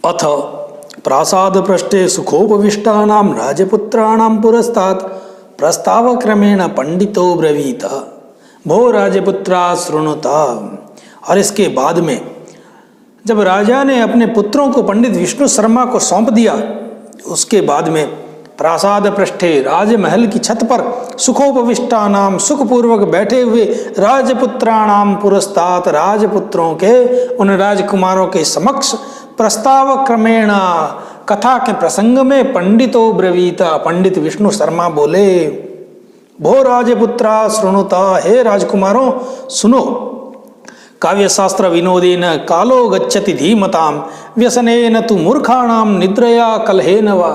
अथ प्रासाद पृष्ठे सुखोपविष्टानां राजपुत्राणां पुरस्तात् प्रस्तावक्रमेण पंडितो ब्रवीत भो राजपुत्रा शृणुता। और इसके बाद में जब राजा ने अपने पुत्रों को पंडित विष्णु शर्मा को सौंप दिया, उसके बाद में प्रासाद पृष्ठे राजमहल की छत पर सुखोपविष्टानाम सुखपूर्वक बैठे हुए राजपुत्राणाम पुरस्तात् राजपुत्रों के उन राजकुमारों के समक्ष प्रस्ताव क्रमेण कथा के प्रसंग में पंडितो ब्रवीता पंडित विष्णु शर्मा बोले, भो राजपुत्रा शृणुता, हे राजकुमारों सुनो। काव्यशास्त्र विनोदेन कालो गच्छति धीमताम व्यसनेन तु मूर्खाणाम निद्रया कलहेन वा।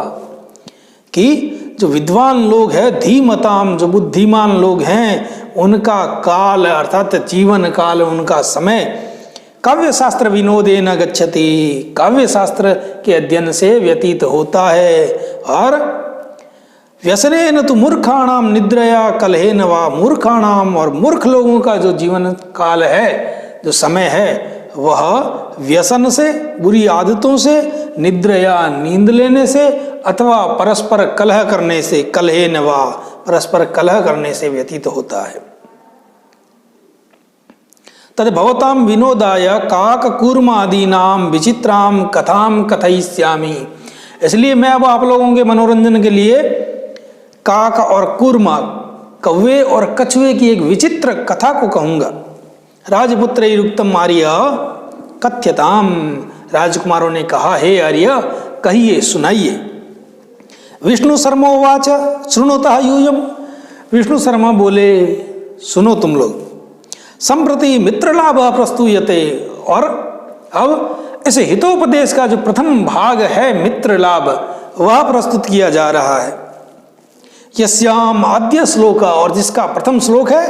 कि जो विद्वान लोग हैं, धीमताम जो बुद्धिमान लोग हैं, उनका काल अर्थात जीवन काल, उनका समय काव्य शास्त्र विनोदेन गच्छति, काव्य शास्त्र के अध्ययन से व्यतीत होता है। और व्यसनेन तो मूर्खाणाम निद्रया कलहेन वा, मूर्खाणाम और मूर्ख लोगों का जो जीवन काल है, जो समय है, वह व्यसन से, बुरी आदतों से, निद्रया नींद लेने से, अथवा परस्पर कलह करने से, कलहेन वा परस्पर कलह करने से व्यतीत होता है। तद भवताम विनोदाय काक कूर्मादीनाम विचित्राम कथाम कथयिष्यामि। इसलिए मैं अब आप लोगों के मनोरंजन के लिए काक और कूर्मा, कौवे और कछुए की एक विचित्र कथा को कहूंगा। राजपुत्रैरुक्तम आर्य कथ्यताम, राजकुमारों ने कहा, हे आर्य कहिए, सुनाइए। विष्णु शर्मोवाच शृणुतः यूयम्, विष्णु शर्मा बोले, सुनो तुम लोग। संप्रति मित्रलाभ प्रस्तूयते, और अब इस हितोपदेश का जो प्रथम भाग है मित्र लाभ, वह प्रस्तुत किया जा रहा है। यस्याम आद्य श्लोक, और जिसका प्रथम श्लोक है,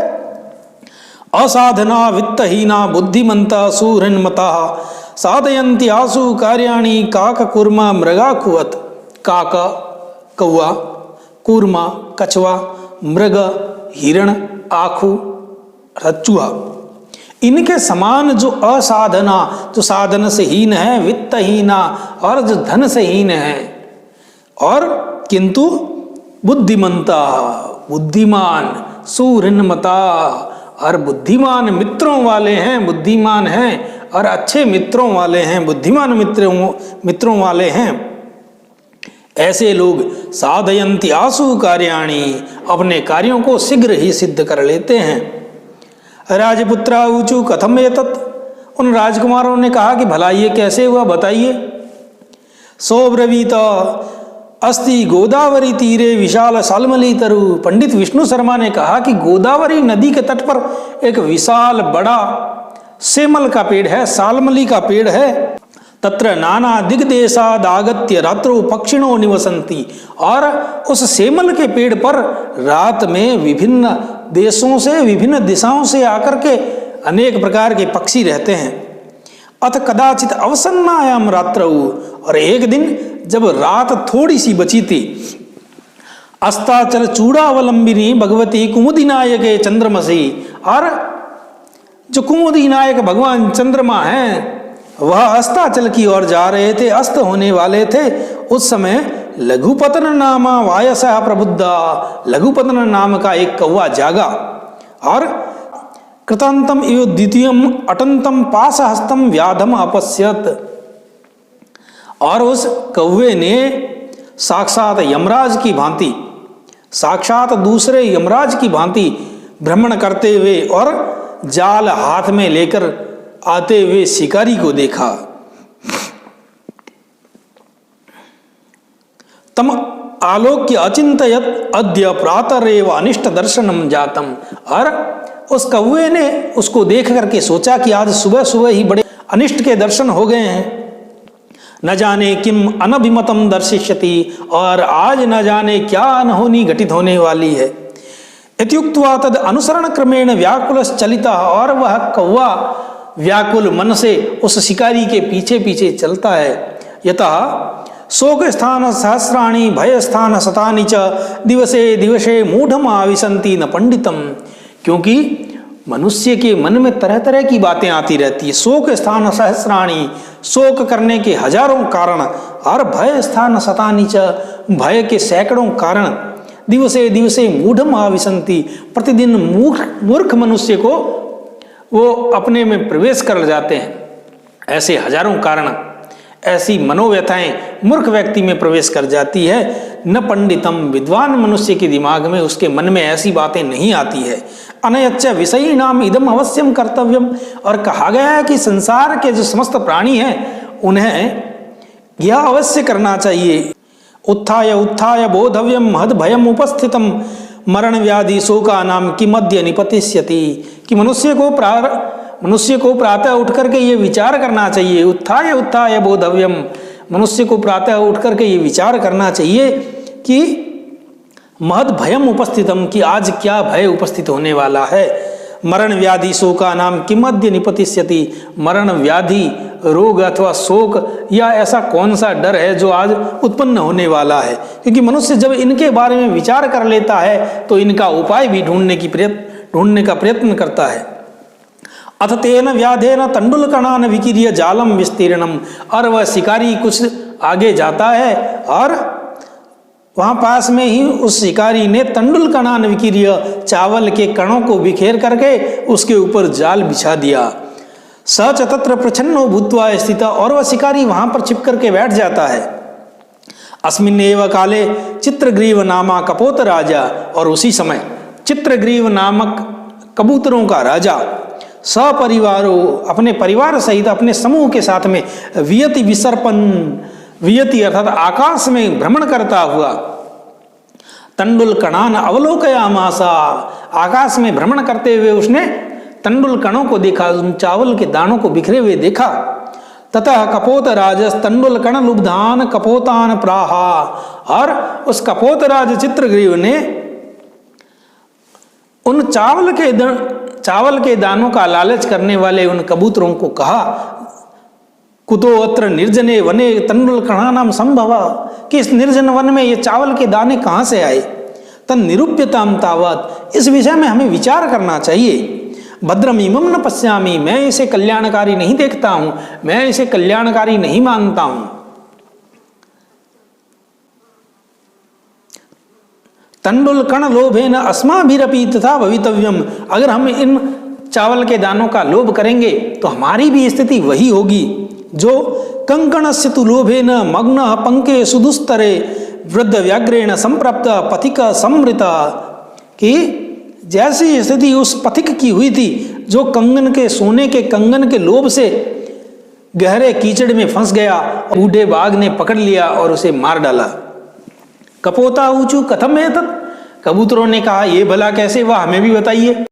असाधना वित्तहीना बुद्धिमंता सुहृन्मता साधयन्ति आसु कार्याणि काक कूर्मा मृगा कुवत। काक कौआ, कूर्मा कछुआ, मृग हिरण, आखू चूहा, इनके समान जो असाधना, जो साधन से हीन है, वित्तहीना और जो धन से हीन है, और किंतु बुद्धिमंता बुद्धिमान, सुहृन्मता और बुद्धिमान मित्रों वाले हैं, बुद्धिमान हैं और अच्छे मित्रों वाले हैं, बुद्धिमान मित्रों वाले हैं, ऐसे लोग साधयन्ति आसु कार्याणि, अपने कार्यों को शीघ्र ही सिद्ध कर लेते हैं। राजपुत्रा ऊचु कथम एतत्, उन राजकुमारों ने कहा कि भला ये कैसे हुआ, बताइए। सोब्रवीत अस्ति गोदावरी तीरे विशाल सालमली तरु, पंडित विष्णु शर्मा ने कहा कि गोदावरी नदी के तट पर एक विशाल बड़ा सेमल का पेड़ है, सालमली का पेड़ है। तत्र नाना दिग्देशाद आगत्य रात्रो पक्षिणो निवसन्ति, और उस सेमल के पेड़ पर रात में विभिन्न देशों से, विभिन्न दिशाओं से आकर के अनेक प्रकार के पक्षी रहते हैं। अथ कदाचित अवसन्नायाम रात्रौ, और एक दिन जब रात थोड़ी सी बची थी, अस्ताचल चूड़ावलंबिनी भगवती कुमुदी नायके चंद्रमसी, और जो कुमुदी नायक भगवान चंद्रमा हैं, वह अस्ताचल की ओर जा रहे थे, अस्त होने वाले थे। उस समय लघुपतन नामा वायसा प्रबुद्धा, लघुपतन नाम का एक कौवा जागा, और कृतांतम इव द्वितीयम अटंतम पाशहस्तम व्याधम अपश्यत, और उस कौवे ने साक्षात यमराज की भांति, साक्षात दूसरे यमराज की भांति भ्रमण करते हुए और जाल हाथ में लेकर आते हुए शिकारी को देखा। तम आलोक्य अचिंतयत अद्य प्रातरेव अनिष्ट दर्शनम जातम, और उस कौवे ने उसको देख करके सोचा कि आज सुबह सुबह ही बड़े अनिष्ट के दर्शन हो गए हैं। न जाने किम अनभिमतम दर्शिष्यति, और आज न जाने क्या अनहोनी घटित होने वाली है। इत्युक्त्वा तद अनुसरण क्रमेण व्याकुलश्चलितः, और वह कौवा व्याकुल मन से उस शिकारी के पीछे पीछे चलता है। यतः शोक स्थान सहस्राणि भय स्थान शतानि च दिवसे दिवसे मूढ़म आविशन्ति न पंडितम, क्योंकि मनुष्य के मन में तरह तरह की बातें आती रहती है। शोक स्थान सहस्राणी, शोक करने के हजारों कारण, और भय स्थान शतानि च, भय के सैकड़ों कारण, दिवसे दिवसे मूढ़म आविशंति, प्रतिदिन मूर्ख मनुष्य को वो अपने में प्रवेश कर जाते हैं। ऐसे हजारों कारण, ऐसी मनोव्यथाएं मूर्ख व्यक्ति में प्रवेश कर जाती है। न पंडितम, विद्वान मनुष्य के दिमाग में, उसके मन में ऐसी बातें नहीं आती है। अनयच्च विषयी नाम इदम अवश्यम कर्तव्यम, और कहा गया है कि संसार के जो समस्त प्राणी हैं उन्हें यह अवश्य करना चाहिए। उत्थाय उत्थाय बोधव्यम महद भयम उपस्थितम, मरण व्याधि शोका नाम कि मध्य निपतिष्यति, कि मनुष्य को प्रातः उठ करके ये विचार करना चाहिए। उत्थाय उत्थाय बोधव्यम, मनुष्य को प्रातः उठ करके ये विचार करना चाहिए कि महद भयम उपस्थितम, कि आज क्या भय उपस्थित होने वाला है। मरण व्याधि शोका नाम कि मध्य निपतिष्यति, मरण व्याधि रोग अथवा शोक या ऐसा कौन सा डर है जो आज उत्पन्न होने वाला है। क्योंकि मनुष्य जब इनके बारे में विचार कर लेता है तो इनका उपाय भी ढूंढने का प्रयत्न करता है। अथ तेन व्याधेन तंडुलकणान विकीर्य जालम विस्तीर्णम, और वह शिकारी कुछ आगे जाता है और वहां पास में ही उस शिकारी ने तंडुलकणान विकीर्य, चावल के कणों को बिखेर करके उसके ऊपर जाल बिछा दिया। सच तत्र प्रछन्नो भूत्वा स्थित, और वह शिकारी वहां पर छिप करके बैठ जाता है। अस्मिन् एव काले चित्रग्रीव नामा कपोत राजा, और उसी समय चित्रग्रीव नामक कबूतरों का राजा सपरिवारो, अपने परिवार सहित अपने समूह के साथ में वियति विसर्पन, वियति अर्थात आकाश में भ्रमण करता हुआ, तंडुल कणान अवलोकयामासा, आकाश में भ्रमण करते हुए उसने तंडुल कणों को देखा, उन चावल के दानों को बिखरे हुए देखा। ततः कपोत राजस तंडुल कण लुब्धान कपोतान प्राहा, और उस कपोत राज चित्रग्रीव ने उन चावल के दानों का लालच करने वाले उन कबूतरों को कहा, कुतो अत्र निर्जने वने तंडुल कणानाम संभवा, कि इस निर्जन वन में ये चावल के दाने कहाँ से आए। तन निरूप्यताम तावत, इस विषय में हमें विचार करना चाहिए। भद्रम इमम न पश्यामि, मैं इसे कल्याणकारी नहीं देखता हूं, मैं इसे कल्याणकारी नहीं मानता हूं। तंडुल कण लोभेन अस्माभिरपि तथा भवितव्यम, अगर हम इन चावल के दानों का लोभ करेंगे तो हमारी भी स्थिति वही होगी। जो कंकणस्य तु लोभेन मग्न पंके सुदुस्तरे वृद्ध व्याघ्रेण संप्राप्त पथिक समृता, कि जैसी स्थिति उस पथिक की हुई थी जो कंगन के सोने के कंगन के लोभ से गहरे कीचड़ में फंस गया, बूढ़े बाघ ने पकड़ लिया और उसे मार डाला। कपोता ऊंचू कथम है तत्, कबूतरों ने कहा ये भला कैसे हुआ, हमें भी बताइए।